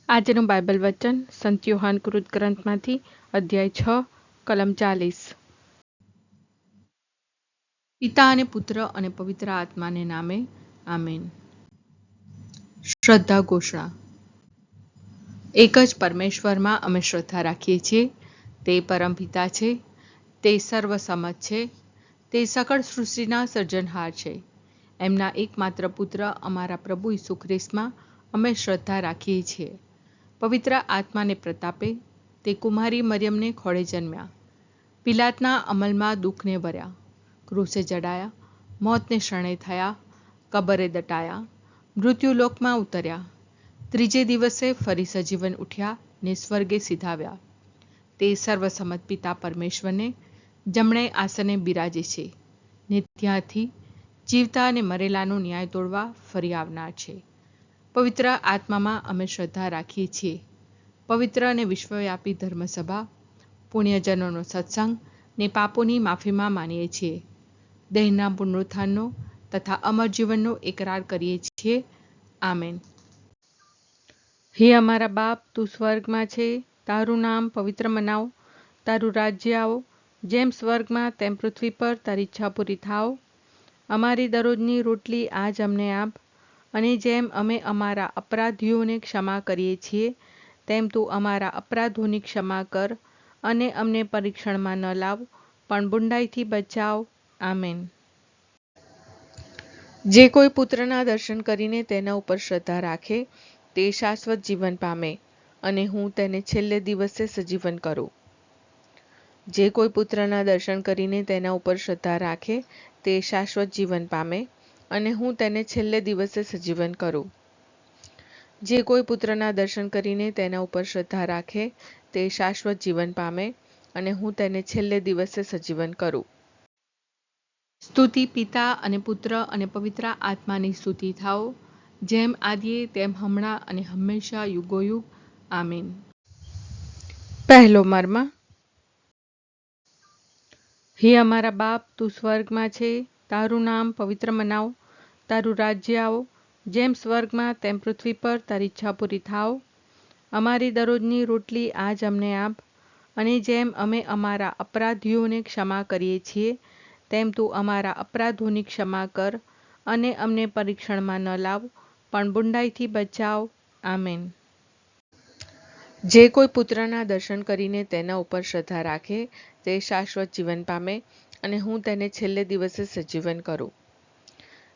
આજનું બાઇબલ વચન સંત યોહાન કૃત ગ્રંથમાંથી અધ્યાય 6 કલમ 40। પિતા અને પુત્ર અને પવિત્ર આત્માને નામે આમેન। શ્રદ્ધા ઘોષણા। એક જ પરમેશ્વરમાં અમે શ્રદ્ધા રાખીએ છીએ। તે પરમપિતા છે, તે સર્વસમત છે, તે સકળ સૃષ્ટિના સર્જનહાર છે। એમના એકમાત્ર પુત્ર અમારા પ્રભુ ઈસુ ખ્રિસ્તમાં અમે શ્રદ્ધા રાખીએ છીએ। પવિત્ર આત્માને પ્રતાપે તે કુમારી મરિયમને ખોળે જન્મ્યા, પિલાતના અમલમાં દુઃખને ભર્યા, ક્રૂસે જડાયા, મોતને શરણે થયા, કબરે દટાયા, મૃત્યુલોકમાં ઉતર્યા, ત્રીજે દિવસે ફરી સજીવન ઉઠ્યા ને સ્વર્ગે સિધાવ્યા। તે સર્વસમત પિતા પરમેશ્વરને જમણે આસને બિરાજે છે ને ત્યાંથી જીવતા અને મરેલાનો ન્યાય તોડવા ફરી આવનાર છે। પવિત્ર આત્મામાં અમે શ્રદ્ધા રાખીએ છીએ। પવિત્ર અને વિશ્વવ્યાપી ધર્મસભા, પુણ્યજનોનો સત્સંગ ને પાપોની માફીમાં માનીએ છીએ। દેહના પુનરુત્થાનનો તથા અમર જીવનનો એકરાર કરીએ છીએ। આમેન। હે અમારા બાપ, તું સ્વર્ગમાં છે, તારું નામ પવિત્ર મનાવ, તારું રાજ્ય આવો, જેમ સ્વર્ગમાં તેમ પૃથ્વી પર તારી ઈચ્છા પૂરી થાવ। અમારી દરરોજની રોટલી આજ અમને આપ, અને જેમ અમે અમારા અપરાધીઓને ક્ષમા કરીએ છીએ તેમ તું અમારા અપરાધોની ક્ષમા કર, અને અમને પરીક્ષણમાં ન લાવ પણ બુંડાઈથી બચાવ। આમેન। જે કોઈ પુત્રના દર્શન કરીને તેના ઉપર શ્રદ્ધા રાખે તે શાશ્વત જીવન પામે, અને હું તેને છેલ્લે દિવસે સજીવન કરું। જે કોઈ પુત્રના દર્શન કરીને તેના ઉપર શ્રદ્ધા રાખે તે શાશ્વત જીવન પામે, અને હું તેને છેલ્લે દિવસે સજીવન કરું। જે કોઈ પુત્રના દર્શન કરીને તેના ઉપર શ્રદ્ધા રાખે તે શાશ્વત જીવન પામે, અને હું તેને છેલ્લે દિવસે સજીવન કરું। સ્તુતિ પિતા અને પુત્ર અને પવિત્ર આત્માની સ્તુતિ થાઓ, જેમ આદિએ તેમ હમણાં અને હંમેશા યુગોયુગ। આમીન। પહેલો મર્મ। હે અમારા બાપ, તું સ્વર્ગમાં છે, તારું નામ પવિત્ર મનાવ, તારું રાજ્ય આવો, જેમ સ્વર્ગમાં તેમ પૃથ્વી પર તારી ઈચ્છા પૂરી થાવ। અમારી દરરોજની રોટલી આજ અમને આપ, અને જેમ અમે અમારા અપરાધીઓને ક્ષમા કરીએ છીએ તેમ તું અમારા અપરાધોની ક્ષમા કર, અને અમને પરીક્ષણમાં ન લાવ પણ બુંડાઈથી બચાવ। આમેન। જે કોઈ પુત્રના દર્શન કરીને તેના ઉપર શ્રદ્ધા રાખે તે શાશ્વત જીવન પામે, અને હું તેને છેલ્લે દિવસે સજીવન કરું।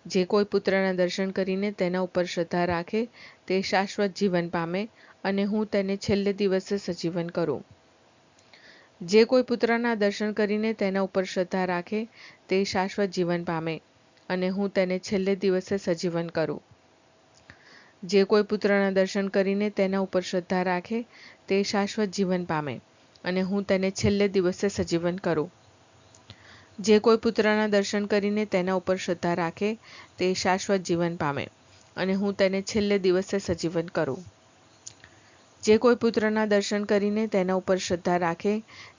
જે કોઈ પુત્રના દર્શન કરીને તેના ઉપર શ્રદ્ધા રાખે તે શાશ્વત જીવન પામે, અને હું તેને છેલ્લે દિવસે સજીવન કરું। જે કોઈ પુત્રના દર્શન કરીને તેના ઉપર શ્રદ્ધા રાખે તે શાશ્વત જીવન પામે, અને હું તેને છેલ્લે દિવસે સજીવન કરું। જે કોઈ પુત્રના દર્શન કરીને તેના ઉપર શ્રદ્ધા રાખે તે શાશ્વત જીવન પામે, અને હું તેને છેલ્લે દિવસે સજીવન કરું। જે કોઈ પુત્રના દર્શન કરીને તેના ઉપર શ્રદ્ધા રાખે તે શાશ્વત જીવન પામે, અને હું તેને છેલ્લે દિવસે સજીવન કરું। જે કોઈ પુત્રના દર્શન કરીને તેના ઉપર શ્રદ્ધા રાખે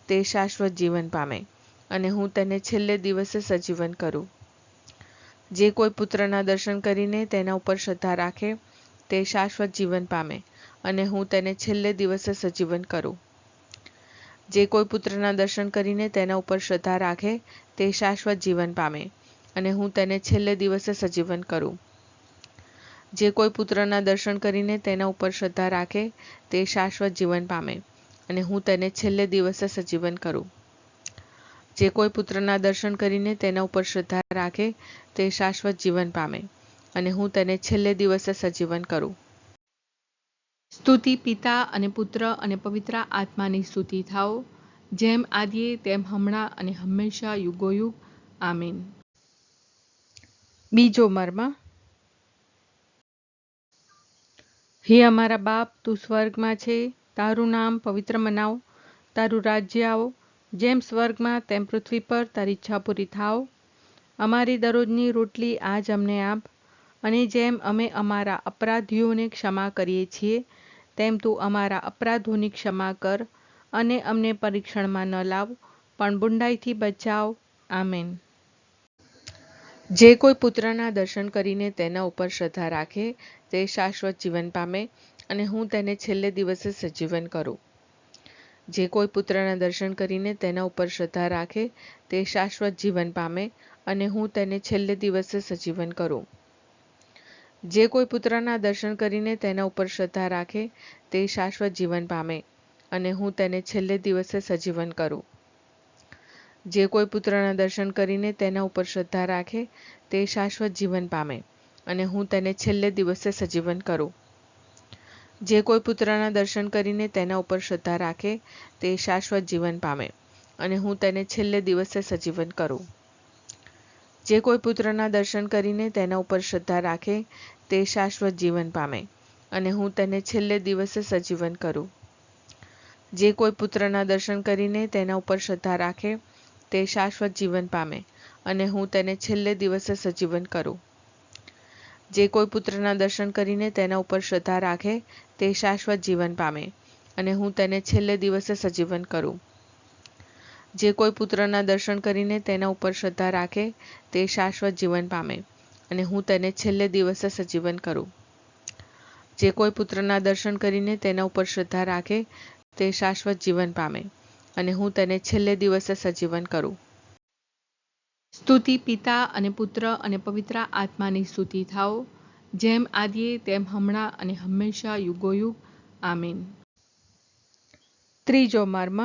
તે શાશ્વત જીવન પામે, અને હું તેને છેલ્લે દિવસે સજીવન કરું। જે કોઈ પુત્રના દર્શન કરીને તેના ઉપર શ્રદ્ધા રાખે તે શાશ્વત જીવન પામે, અને હું તેને છેલ્લે દિવસે સજીવન કરું। જે કોઈ પુત્રના દર્શન કરીને તેના ઉપર શ્રદ્ધા રાખે તે શાશ્વત જીવન પામે, અને હું તેને છેલ્લે દિવસે સજીવન કરું। જે કોઈ પુત્રના દર્શન કરીને તેના ઉપર શ્રદ્ધા રાખે તે શાશ્વત જીવન પામે, અને હું તેને છેલ્લે દિવસે સજીવન કરું। જે કોઈ પુત્રના દર્શન કરીને તેના ઉપર શ્રદ્ધા રાખે તે શાશ્વત જીવન પામે, અને હું તેને છેલ્લે દિવસે સજીવન કરું। સ્તુતિ પિતા અને પુત્ર અને પવિત્ર આત્માની સ્તુતિ થાઓ, જેમ આદિએ તેમ હમણાં અને હંમેશા યુગોયુગ। આમીન। બીજો મર્મ। હે અમારા બાપ, તું સ્વર્ગમાં છે, તારું નામ પવિત્ર મનાવ, તારું રાજ્ય આવો, જેમ સ્વર્ગમાં તેમ પૃથ્વી પર તારી ઈચ્છા પૂરી થાવ। અમારી દરરોજની રોટલી આજ અમને આપ, અને જેમ અમે અમારા અપરાધીઓને ક્ષમા કરીએ છીએ તેમ તું અમારા અપરાધોની ક્ષમા કર, અને અમને પરીક્ષણમાં ન લાવ પણ બુંડાઈથી બચાવ। આમેન। જે કોઈ પુત્રના દર્શન કરીને તેના ઉપર શ્રદ્ધા રાખે તે શાશ્વત જીવન પામે, અને હું તેને છેલ્લે દિવસે સજીવન કરું. જે કોઈ પુત્રના દર્શન કરીને તેના ઉપર શ્રદ્ધા રાખે તે શાશ્વત જીવન પામે અને હું તેને છેલ્લે દિવસે સજીવન કરું. જે કોઈ પુત્રના દર્શન કરીને તેના ઉપર શ્રદ્ધા રાખે તે શાશ્વત જીવન પામે અને હું તેને છેલ્લે દિવસે સજીવન કરું. જે કોઈ પુત્રના દર્શન કરીને તેના ઉપર શ્રદ્ધા રાખે તે શાશ્વત જીવન પામે અને હું તેને છેલ્લે દિવસે સજીવન કરું. જે કોઈ પુત્રના દર્શન કરીને તેના ઉપર શ્રદ્ધા રાખે તે શાશ્વત જીવન પામે અને હું તેને છેલ્લે દિવસે સજીવન કરું. જે કોઈ પુત્રના દર્શન કરીને તેના ઉપર શ્રદ્ધા રાખે તે શાશ્વત જીવન પામે અને હું તેને છેલ્લે દિવસે સજીવન કરું. જે કોઈ પુત્રના દર્શન કરીને તેના ઉપર શ્રદ્ધા રાખે તે શાશ્વત જીવન પામે અને હું તેને છેલ્લે દિવસે સજીવન કરું. જે કોઈ પુત્રના દર્શન કરીને તેના ઉપર શ્રદ્ધા રાખે તે શાશ્વત જીવન પામે અને હું તેને છેલ્લે દિવસે સજીવન કરું. જે કોઈ પુત્રના દર્શન કરીને તેના ઉપર શ્રદ્ધા રાખે તે શાશ્વત જીવન પામે અને હું તેને છેલ્લે દિવસે સજીવન કરું. જે કોઈ પુત્રના દર્શન કરીને તેના ઉપર શ્રદ્ધા રાખે તે શાશ્વત જીવન પામે અને હું તેને છેલ્લે દિવસે સજીવન કરું. સ્તુતિ પિતા અને પુત્ર અને પવિત્ર આત્માની સ્તુતિ થાઓ, જેમ આદિએ તેમ હમણાં અને હંમેશા યુગોયુગ. આમીન. ત્રીજો મર્મ.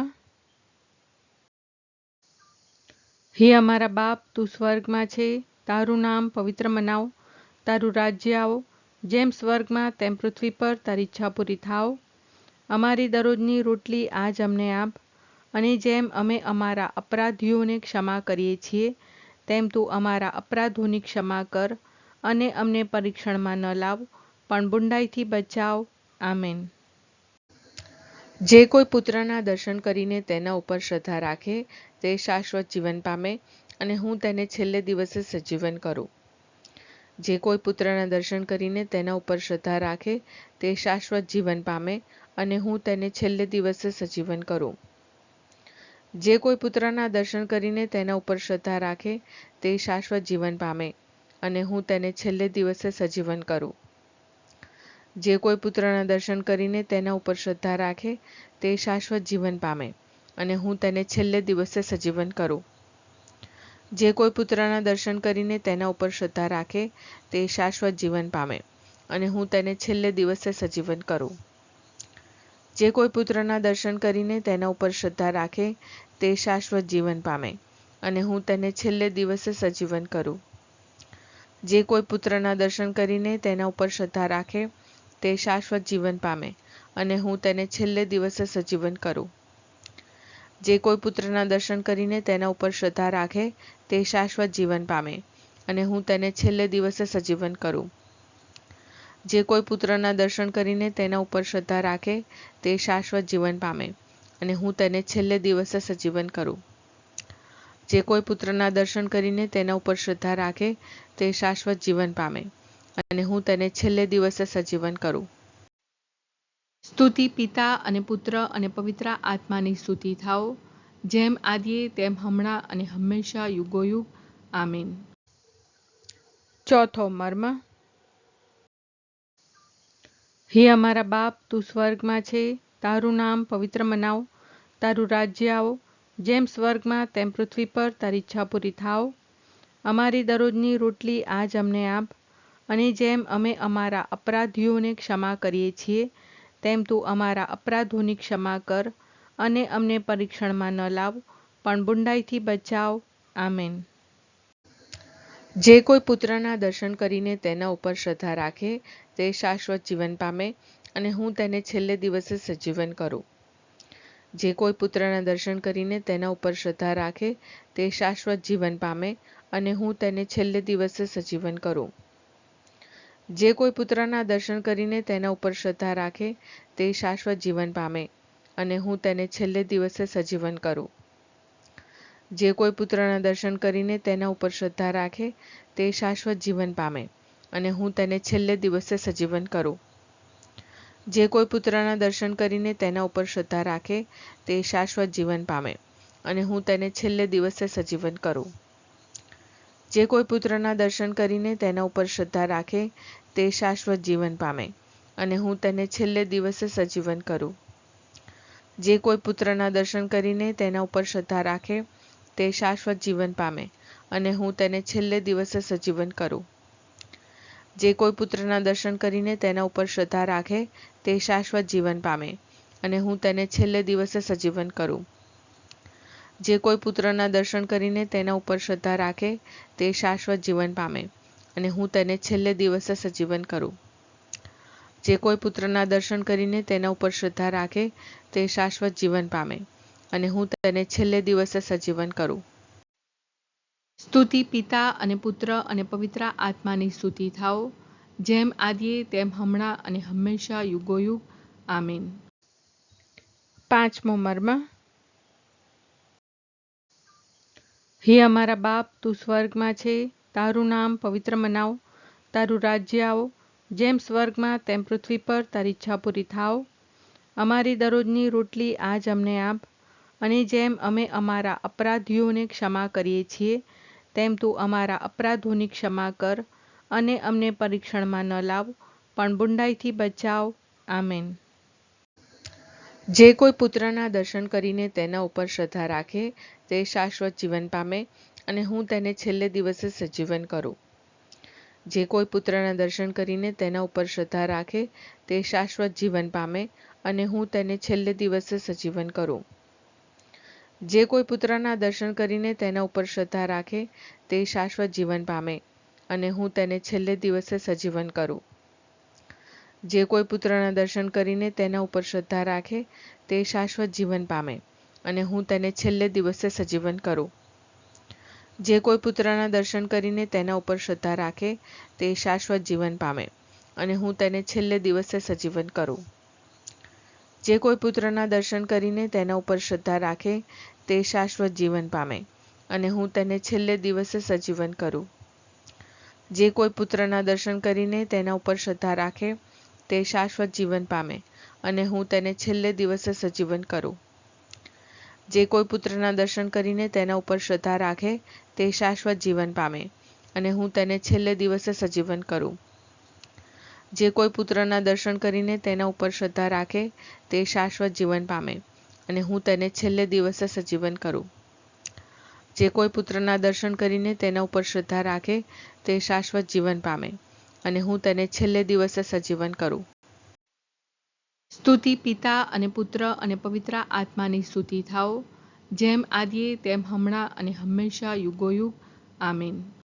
હે અમારા બાપ, તું સ્વર્ગમાં છે, તારું નામ પવિત્ર મનાવ, તારું રાજ્ય આવો, જેમ સ્વર્ગમાં તેમ પૃથ્વી પર તારી ઈચ્છા પૂરી થાવ. અમારી દરરોજની રોટલી આજ અમને આપ, અને જેમ અમે અમારા અપરાધીઓને ક્ષમા કરીએ છીએ તેમ તું અમારા અપરાધોની ક્ષમા કર, અને અમને પરીક્ષણમાં ન લાવ પણ બુંડાઈથી બચાવ. આમેન. જે કોઈ પુત્રના દર્શન કરીને તેના ઉપર શ્રદ્ધા રાખે તે શાશ્વત જીવન પામે અને હું તેને છેલ્લે દિવસે સજીવન કરું. જે કોઈ પુત્રના દર્શન કરીને તેના ઉપર શ્રદ્ધા રાખે તે શાશ્વત જીવન પામે અને હું તેને છેલ્લે દિવસે સજીવન કરું. જે કોઈ પુત્રના દર્શન કરીને તેના ઉપર શ્રદ્ધા રાખે તે શાશ્વત જીવન પામે અને હું તેને છેલ્લે દિવસે સજીવન કરું. જે કોઈ પુત્રના દર્શન કરીને તેના ઉપર શ્રદ્ધા રાખે તે શાશ્વત જીવન પામે અને હું તેને છેલ્લે દિવસે સજીવન કરું. જે કોઈ પુત્રના દર્શન કરીને તેના ઉપર શ્રદ્ધા રાખે તે શાશ્વત જીવન પામે અને હું તેને છેલ્લે દિવસે સજીવન કરું. જે કોઈ પુત્રના દર્શન કરીને તેના ઉપર શ્રદ્ધા રાખે તે શાશ્વત જીવન પામે અને હું તેને છેલ્લે દિવસે સજીવન કરું. જે કોઈ પુત્રના દર્શન કરીને તેના ઉપર શ્રદ્ધા રાખે તે શાશ્વત જીવન પામે અને હું તેને છેલ્લે દિવસે સજીવન કરું. જે કોઈ પુત્રના દર્શન કરીને તેના ઉપર શ્રદ્ધા રાખે તે શાશ્વત જીવન પામે અને હું તેને છેલ્લે દિવસે સજીવન કરું. જે કોઈ પુત્રના દર્શન કરીને તેના ઉપર શ્રદ્ધા રાખે તે શાશ્વત જીવન પામે અને હું તેને છેલ્લે દિવસે સજીવન કરું. જે કોઈ પુત્રના દર્શન કરીને તેના ઉપર શ્રદ્ધા રાખે તે શાશ્વત જીવન પામે અને હું તેને છેલ્લે દિવસે સજીવન કરું. સ્તુતિ પિતા અને પુત્ર અને પવિત્ર આત્માની સ્તુતિ થાઓ, જેમ આદિએ તેમ હમણાં અને હંમેશા યુગોયુગ. આમીન. ચોથો મર્મ. હે અમારા બાપ, તું સ્વર્ગમાં છે, તારું નામ પવિત્ર મનાવ, તારું રાજ્ય આવો, જેમ સ્વર્ગમાં તેમ પૃથ્વી પર તારી ઈચ્છા પૂરી થાવ. અમારી દરરોજની રોટલી આજ અમને આપ, અને જેમ અમે અમારા અપરાધીઓને ક્ષમા કરીએ છીએ તેમ તું અમારા અપરાધોની ક્ષમા કર, અને અમને પરીક્ષણમાં ન લાવ પણ બુંડાઈથી બચાવ. આમેન. જે કોઈ પુત્રના દર્શન કરીને તેના ઉપર શ્રદ્ધા રાખે તે શાશ્વત જીવન પામે અને હું તેને છેલ્લે દિવસે સજીવન કરું. જે કોઈ પુત્રના દર્શન કરીને તેના ઉપર શ્રદ્ધા રાખે તે શાશ્વત જીવન પામે અને હું તેને છેલ્લે દિવસે સજીવન કરું. જે કોઈ પુત્રના દર્શન કરીને તેના ઉપર શ્રદ્ધા રાખે તે શાશ્વત જીવન પામે અને હું તેને છેલ્લે દિવસે સજીવન કરું. જે કોઈ પુત્રના દર્શન કરીને તેના ઉપર શ્રદ્ધા રાખે તે શાશ્વત જીવન પામે અને હું તેને છેલ્લે દિવસે સજીવન કરું. જે કોઈ પુત્રના દર્શન કરીને તેના ઉપર શ્રદ્ધા રાખે તે શાશ્વત જીવન પામે અને હું તેને છેલ્લે દિવસે સજીવન કરું. જે કોઈ પુત્રના દર્શન કરીને તેના ઉપર શ્રદ્ધા રાખે તે શાશ્વત જીવન પામે અને હું તેને છેલ્લે દિવસે સજીવન કરું. જે કોઈ પુત્રના દર્શન કરીને તેના ઉપર શ્રદ્ધા રાખે તે શાશ્વત જીવન પામે, અને હું તેને છેલ્લે દિવસે સજીવન કરું. જે કોઈ પુત્રના દર્શન કરીને તેના ઉપર શ્રદ્ધા રાખે તે શાશ્વત જીવન પામે, અને હું તેને છેલ્લે દિવસે સજીવન કરું. જે કોઈ પુત્રના દર્શન કરીને તેના ઉપર શ્રદ્ધા રાખે તે શાશ્વત જીવન પામે, અને હું તેને છેલ્લે દિવસે સજીવન કરું. જે કોઈ પુત્રના દર્શન કરીને તેના ઉપર શ્રદ્ધા રાખે તે શાશ્વત જીવન પામે, અને હું તેને છેલ્લે દિવસે સજીવન કરું. સ્તુતિ પિતા અને પુત્ર અને પવિત્ર આત્માની સ્તુતિ થાઓ, જેમ આદિએ તેમ હમણાં અને હંમેશા યુગોયુગ. આમીન. પાંચમો મર્મ. હે અમારા બાપ, તું સ્વર્ગમાં છે, તારું નામ પવિત્ર મનાવ, તારું રાજ્ય આવો, જેમ સ્વર્ગમાં તેમ પૃથ્વી પર તારી ઈચ્છા પૂરી થાવ. અમારી દરરોજની રોટલી આજ અમને આપ, અને જેમ અમે અમારા અપરાધીઓને ક્ષમા કરીએ છીએ તેમ તું અમારા અપરાધોની ક્ષમા કર, અને અમને પરીક્ષણમાં ન લાવ, પણ બુંડાઈથી બચાવ. આમેન. જે કોઈ પુત્રના દર્શન કરીને તેના ઉપર શ્રદ્ધા રાખે તે શાશ્વત જીવન પામે, અને હું તેને છેલ્લે દિવસે સજીવન કરું. જે કોઈ પુત્રના દર્શન કરીને તેના ઉપર શ્રદ્ધા રાખે તે શાશ્વત જીવન પામે, અને હું તેને છેલ્લે દિવસે સજીવન કરું. જે કોઈ પુત્રના દર્શન કરીને તેના ઉપર શ્રદ્ધા રાખે તે શાશ્વત જીવન પામે, અને હું તેને છેલ્લે દિવસે સજીવન કરું. જે કોઈ પુત્રના દર્શન કરીને તેના ઉપર શ્રદ્ધા રાખે તે શાશ્વત જીવન પામે, અને હું તેને છેલ્લે દિવસે સજીવન કરું. જે કોઈ પુત્રના દર્શન કરીને તેના ઉપર શ્રદ્ધા રાખે તે શાશ્વત જીવન પામે, અને હું તેને છેલ્લે દિવસે સજીવન કરું. જે કોઈ પુત્રના દર્શન કરીને તેના ઉપર શ્રદ્ધા રાખે તે શાશ્વત જીવન પામે, અને હું તેને છેલ્લે દિવસે સજીવન કરું. જે કોઈ પુત્રના દર્શન કરીને તેના ઉપર શ્રદ્ધા રાખે તે શાશ્વત જીવન પામે, અને હું તેને છેલ્લે દિવસે સજીવન કરું. જે કોઈ પુત્રના દર્શન કરીને તેના ઉપર શ્રદ્ધા રાખે તે શાશ્વત જીવન પામે, અને હું તેને છેલ્લે દિવસે સજીવન કરું. જે કોઈ પુત્રના દર્શન કરીને તેના ઉપર શ્રદ્ધા રાખે તે શાશ્વત જીવન પામે, અને હું તેને છેલ્લે દિવસે સજીવન કરું. જે કોઈ પુત્રના દર્શન કરીને તેના ઉપર શ્રદ્ધા રાખે તે શાશ્વત જીવન પામે, અને હું તેને છેલ્લે દિવસે સજીવન કરું. સ્તુતિ પિતા અને પુત્ર અને પવિત્ર આત્માની સ્તુતિ થાઓ, જેમ આદિએ તેમ હમણાં અને હંમેશા યુગોયુગ. આમીન.